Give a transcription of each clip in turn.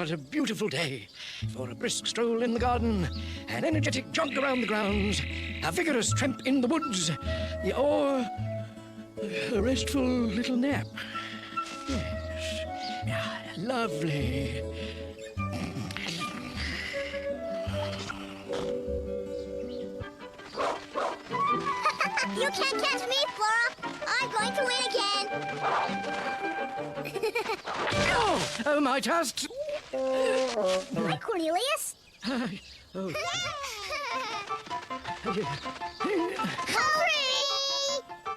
what a beautiful day for a brisk stroll in the garden, an energetic jog around the grounds, a vigorous tramp in the woods, or a restful little nap. Yes. Ah, lovely. You can't catch me, Flora. I'm going to win again. Oh, my tusks. Hi, Cornelius. Oh. Hurry!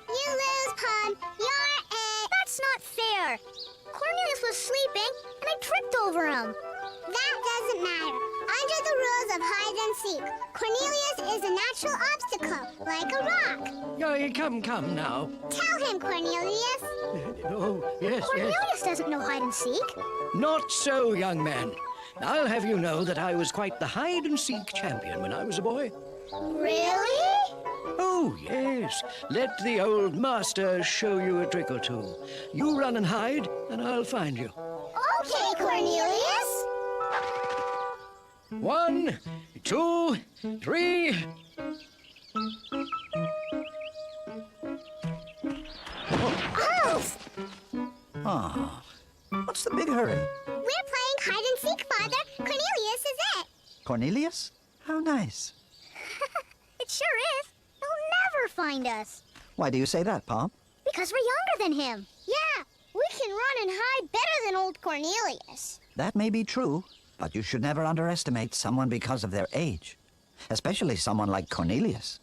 You lose, Pun. You're it. That's not fair. Cornelius was sleeping, and I tripped over him. That doesn't matter. Under the rules of hide and seek, Cornelius is a natural obstacle, like a rock. Come now. Tell him, Cornelius. Oh, yes, Cornelius doesn't know hide and seek. Not so, young man. I'll have you know that I was quite the hide-and-seek champion when I was a boy. Really? Oh, yes. Let the old master show you a trick or two. You run and hide, and I'll find you. Okay, Cornelius. 1, 2, 3. Oh, what's the big hurry? We're playing hide and seek, Father. Cornelius is it. Cornelius? How nice. It sure is. He'll never find us. Why do you say that, Pom? Because we're younger than him. Yeah, we can run and hide better than old Cornelius. That may be true, but you should never underestimate someone because of their age, especially someone like Cornelius.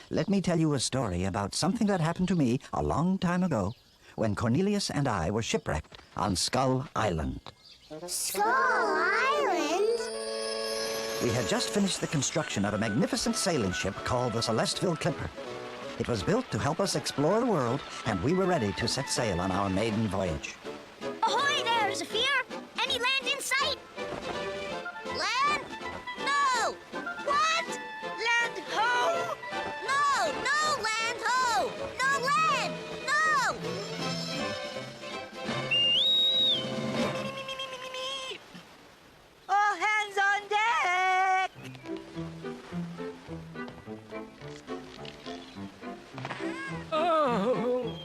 Let me tell you a story about something that happened to me a long time ago when Cornelius and I were shipwrecked on Skull Island. Skull Island? We had just finished the construction of a magnificent sailing ship called the Celestial Clipper. It was built to help us explore the world, and we were ready to set sail on our maiden voyage. Ahoy there, Zephyr! Any land in sight? Land? No! What? Land ho! No! No land ho! No land! No! All hands on deck! Oh.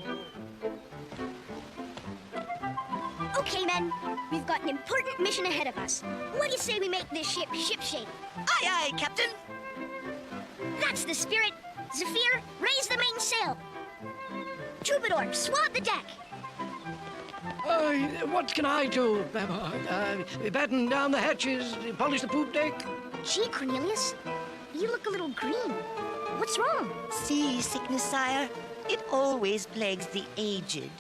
Okay, men. We've got an important mission ahead of us. What do you say we make this ship shipshape? Aye, aye, Captain. That's the spirit. Zephyr, raise the mainsail. Troubadour, swab the deck. What can I do, Babar? Batten down the hatches, polish the poop deck? Gee, Cornelius, you look a little green. What's wrong? Seasickness, sire. It always plagues the aged.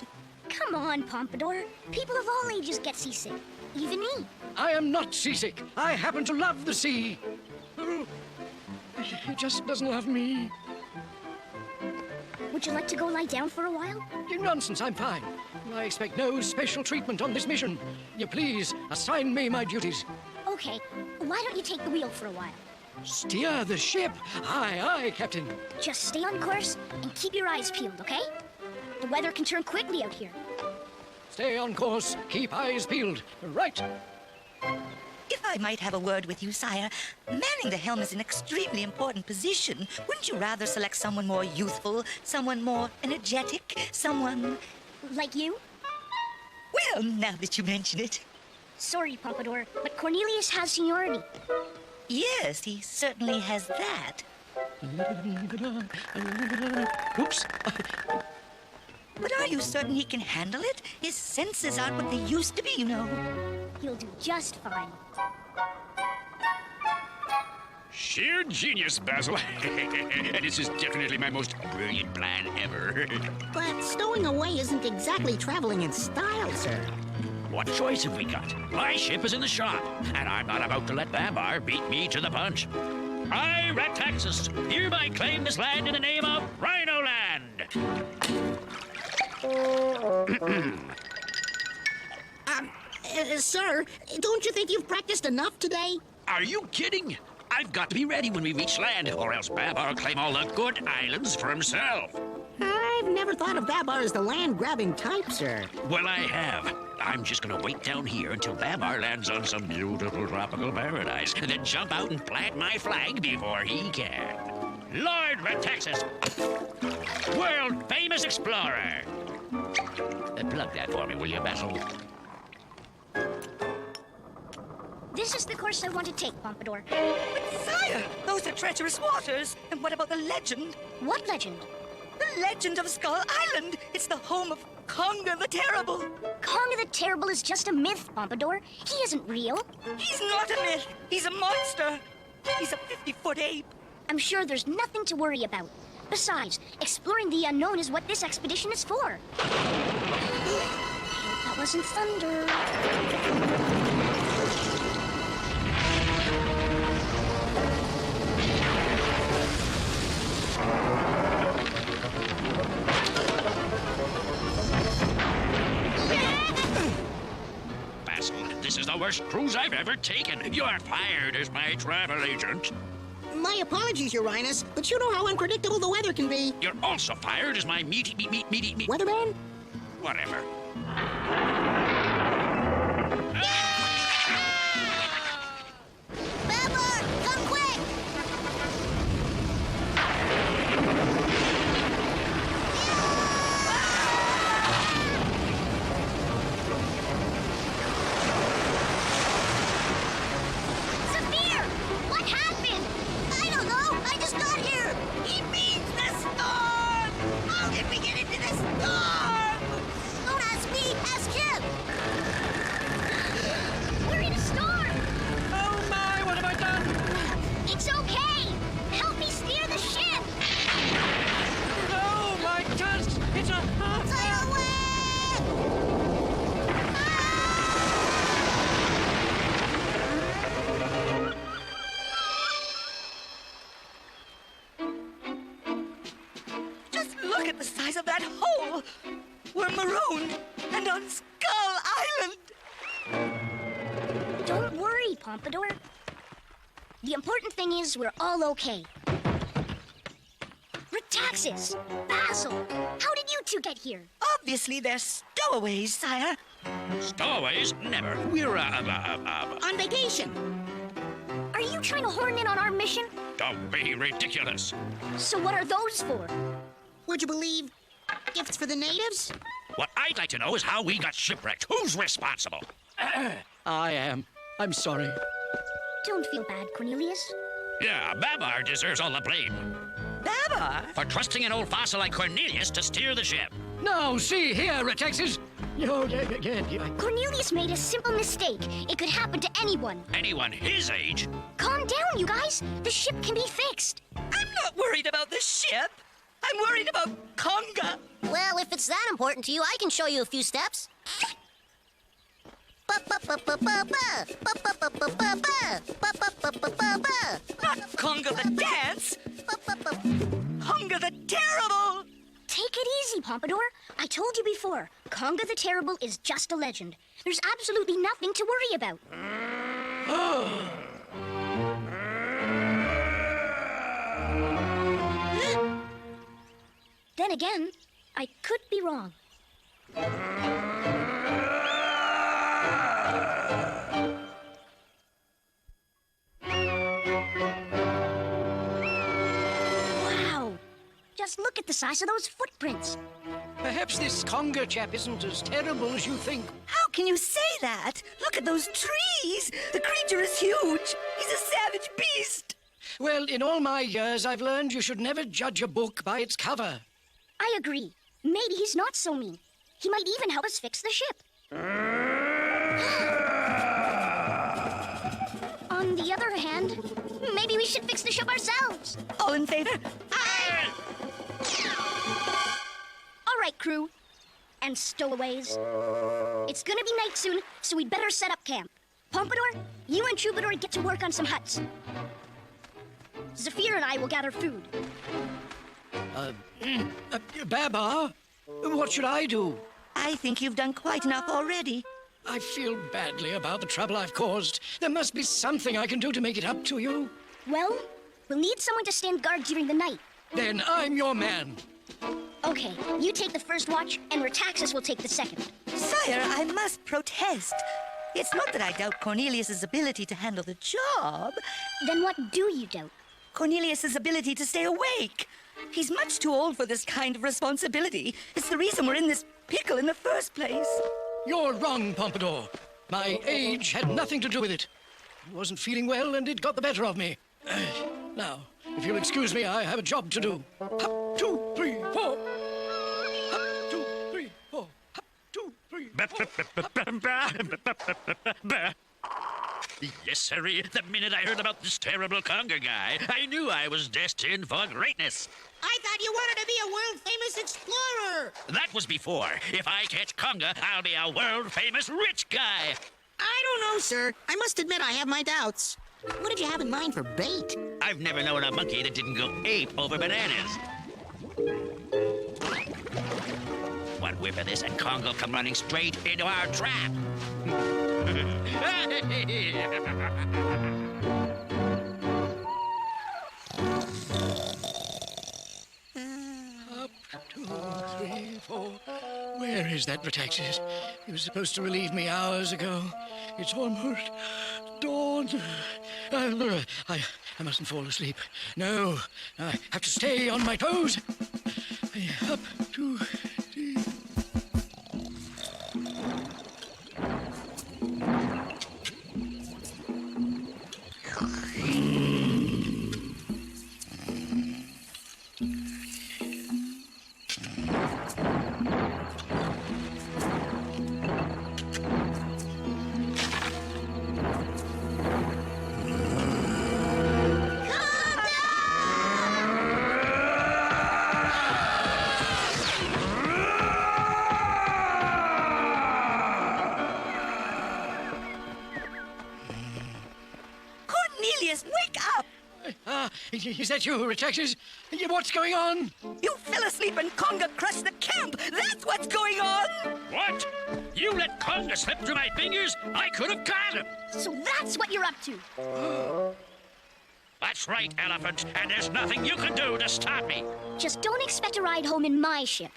Come on, Pompadour. People of all ages get seasick. Even me. I am not seasick. I happen to love the sea. It just doesn't love me. Would you like to go lie down for a while? Nonsense, I'm fine. I expect no special treatment on this mission. You please assign me my duties. Okay, why don't you take the wheel for a while? Steer the ship. Aye, aye, Captain. Just stay on course and keep your eyes peeled, okay? The weather can turn quickly out here. Stay on course. Keep eyes peeled. Right. If I might have a word with you, sire, manning the helm is an extremely important position. Wouldn't you rather select someone more youthful, someone more energetic, someone... Like you? Well, now that you mention it. Sorry, Pompadour, but Cornelius has seniority. Yes, he certainly has that. Oops. But are you certain he can handle it? His senses aren't what they used to be, you know. He'll do just fine. Sheer genius, Basil. This is definitely my most brilliant plan ever. But stowing away isn't exactly traveling in style, sir. What choice have we got? My ship is in the shop, and I'm not about to let Babar beat me to the punch. I, Rataxis, hereby claim this land in the name of Rhino Land. Sir, don't you think you've practiced enough today? Are you kidding? I've got to be ready when we reach land, or else Babar will claim all the good islands for himself. I've never thought of Babar as the land-grabbing type, sir. Well, I have. I'm just gonna wait down here until Babar lands on some beautiful tropical paradise, and then jump out and plant my flag before he can. Lord Red Texas, world famous explorer. Plug that for me, will you, Basil? This is the course I want to take, Pompadour. Sire, those are treacherous waters. And what about the legend? What legend? The legend of Skull Island. It's the home of Conga the Terrible. Conga the Terrible is just a myth, Pompadour. He isn't real. He's not a myth. He's a monster. He's a 50-foot ape. I'm sure there's nothing to worry about. Besides, exploring the unknown is what this expedition is for. That wasn't thunder. Basil, this is the worst cruise I've ever taken. You're fired as my travel agent. My apologies, Your Highness, but you know how unpredictable the weather can be. You're also fired as my meaty. Weatherman? Whatever. Babar, come quick! Zafir! What happened? I don't know. I just got here. He means the storm. How did we get into the storm? Don't ask me. Ask him. We're in a storm. Oh my, what have I done? It's okay. Help me steer the ship. Oh my tusk! It's a... Sail away! Just look at the size of that hole. We're marooned and on Skull Island. Don't worry, Pompadour. The important thing is we're all okay. Retaxis! Basil! How did you two get here? Obviously, they're stowaways, sire. Stowaways? Never. We're, On vacation. Are you trying to horn in on our mission? don't be ridiculous. So what are those for? Would you believe gifts for the natives? What I'd like to know is how we got shipwrecked. Who's responsible? I am. I'm sorry. Don't feel bad, Cornelius. Yeah, Babar deserves all the blame Babar? for trusting an old fossil like Cornelius to steer the ship. Now, see here, Retexes. No, Cornelius made a simple mistake. It could happen to anyone. Anyone his age? Calm down, you guys. The ship can be fixed. I'm not worried about the ship. I'm worried about Conga. Well, if it's that important to you, I can show you a few steps. Not Conga the dance. Conga the Terrible. Take it easy, Pompadour. I told you before, Conga the Terrible is just a legend. There's absolutely nothing to worry about. Then again, I could be wrong. Wow! Just look at the size of those footprints. Perhaps this Conga chap isn't as terrible as you think. How can you say that? Look at those trees. The creature is huge. He's a savage beast. Well, in all my years, I've learned you should never judge a book by its cover. I agree. Maybe he's not so mean. He might even help us fix the ship. On the other hand, maybe we should fix the ship ourselves. All in favor? All right, crew. And stowaways. It's gonna be night soon, so we'd better set up camp. Pompadour, you and Troubadour get to work on some huts. Zafir and I will gather food. Babar, what should I do? I think you've done quite enough already. I feel badly about the trouble I've caused. There must be something I can do to make it up to you. Well, we'll need someone to stand guard during the night. Then I'm your man. Okay, you take the first watch, and Retaxis will take the second. Sire, I must protest. It's not that I doubt Cornelius's ability to handle the job. Then what do you doubt? Cornelius's ability to stay awake. He's much too old for this kind of responsibility. It's the reason we're in this pickle in the first place. You're wrong, Pompadour. My age had nothing to do with it. I wasn't feeling well, and it got the better of me. Now, if you'll excuse me, I have a job to do. Hop, 2, 3, 4. Hop, 2, 3, 4. Hop, 2, 3, 4. Yes, sirree. The minute I heard about this terrible Conga guy, I knew I was destined for greatness. I thought you wanted to be a world-famous explorer. That was before. If I catch Conga, I'll be a world-famous rich guy. I don't know, sir. I must admit I have my doubts. What did you have in mind for bait? I've never known a monkey that didn't go ape over bananas. One whiff of this and Conga will come running straight into our trap. Up, 2, 3, 4. Where is that Retaxis? He was supposed to relieve me hours ago. It's almost dawn. I mustn't fall asleep. No, I have to stay on my toes. Up, 2, 3. Cornelius, wake up! Is that you, Retaxis? What's going on? You fell asleep and Conga crushed the camp! That's what's going on! What? You let Conga slip through my fingers? I could have caught him. So that's what you're up to. That's right, Elephant, and there's nothing you can do to stop me. Just don't expect a ride home in my ship.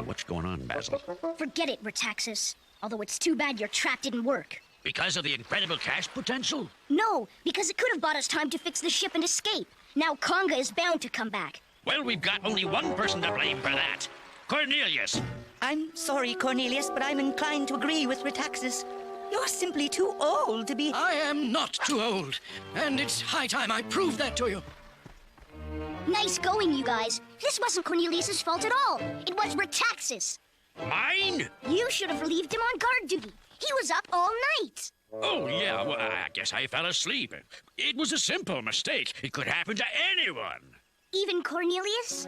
What's going on, Basil? Forget it, Retaxis. Although it's too bad your trap didn't work. Because of the incredible cash potential? No, because it could have bought us time to fix the ship and escape. Now Conga is bound to come back. Well, we've got only one person to blame for that. Cornelius. I'm sorry, Cornelius, but I'm inclined to agree with Retaxis. You're simply too old to be... I am not too old, and it's high time I proved that to you. Nice going, you guys. This wasn't Cornelius's fault at all. It was Retaxis. Mine? You should have relieved him on guard duty. He was up all night. Oh, yeah, well, I guess I fell asleep. It was a simple mistake. It could happen to anyone. Even Cornelius?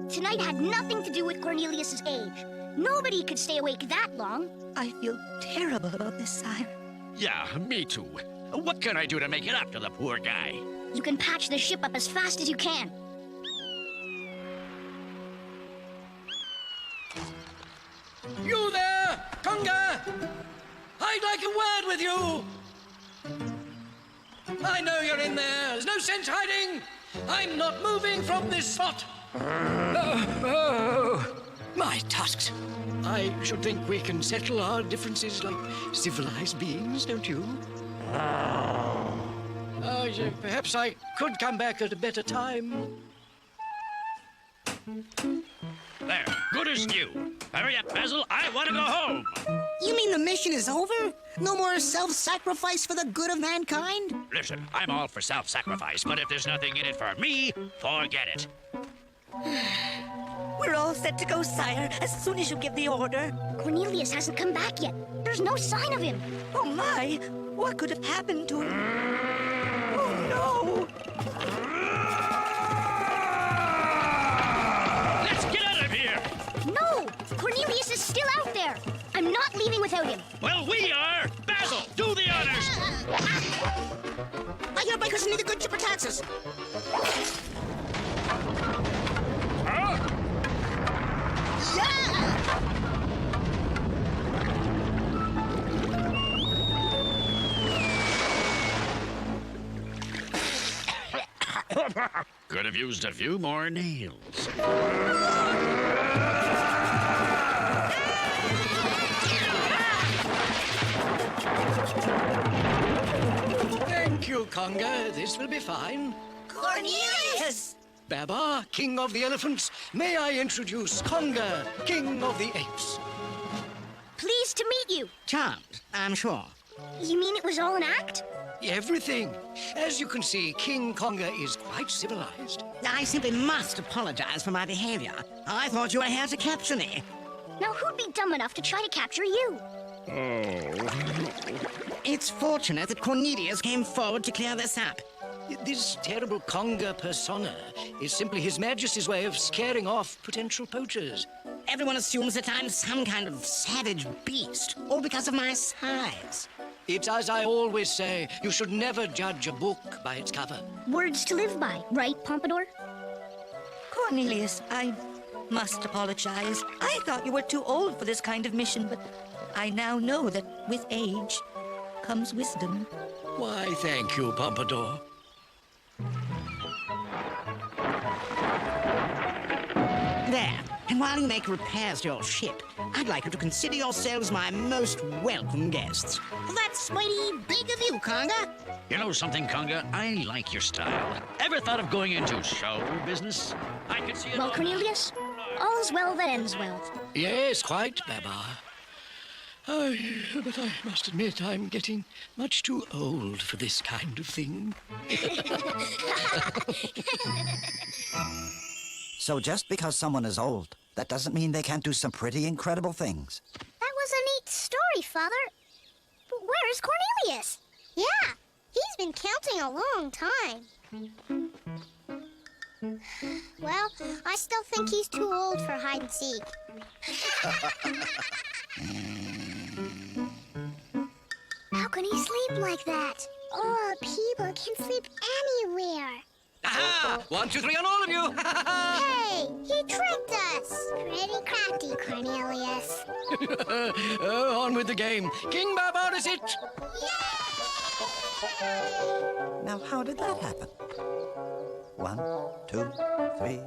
Tonight had nothing to do with Cornelius's age. Nobody could stay awake that long. I feel terrible about this, sire. Yeah, me too. What can I do to make it up to the poor guy? You can patch the ship up as fast as you can. You there, Conga! I'd like a word with you! I know you're in there. There's no sense hiding. I'm not moving from this spot. My tusks. I should think we can settle our differences like civilized beings, don't you? Perhaps I could come back at a better time. There, good as new. Hurry up, Basil. I want to go home. You mean the mission is over? No more self-sacrifice for the good of mankind? Listen, I'm all for self-sacrifice, but if there's nothing in it for me, forget it. We're all set to go, sire, as soon as you give the order. Cornelius hasn't come back yet. There's no sign of him. Oh, my. What could have happened to him? Oh, no. Let's get out of here. No! Cornelius is still out there. I'm not leaving without him. Well, we are. Basil, do the honors. I hereby christen the good ship Retaxis. Huh? Could have used a few more nails. Thank you, Conga. This will be fine. Cornelius! Babar, king of the elephants, may I introduce Conga, king of the apes. Pleased to meet you. Charmed, I'm sure. You mean it was all an act? Everything. As you can see, King Conga is quite civilized. I simply must apologize for my behavior. I thought you were here to capture me. Now who'd be dumb enough to try to capture you? It's fortunate that Cornelius came forward to clear this up. This terrible Conga persona is simply His Majesty's way of scaring off potential poachers. Everyone assumes that I'm some kind of savage beast, all because of my size. It's as I always say, you should never judge a book by its cover. Words to live by, right, Pompadour? Cornelius, I must apologize. I thought you were too old for this kind of mission, but I now know that with age comes wisdom. Why, thank you, Pompadour. There. And while you make repairs to your ship, I'd like you to consider yourselves my most welcome guests. That's mighty big of you, Conga. You know something, Conga? I like your style. Ever thought of going into show business? I could see it. Well, all- Cornelius, all's well that ends well. Yes, quite, Babar. Oh, but I must admit I'm getting much too old for this kind of thing. So just because someone is old, that doesn't mean they can't do some pretty incredible things. That was a neat story, Father. But where's Cornelius? Yeah, he's been counting a long time. Well, I still think he's too old for hide and seek. How can he sleep like that? Oh, people can sleep anywhere. Aha! 1, 2, 3 on all of you! Hey, he tricked us. Pretty crafty, Cornelius. Oh, on with the game. King Babar is it? Now, how did that happen? 1, 2, 3,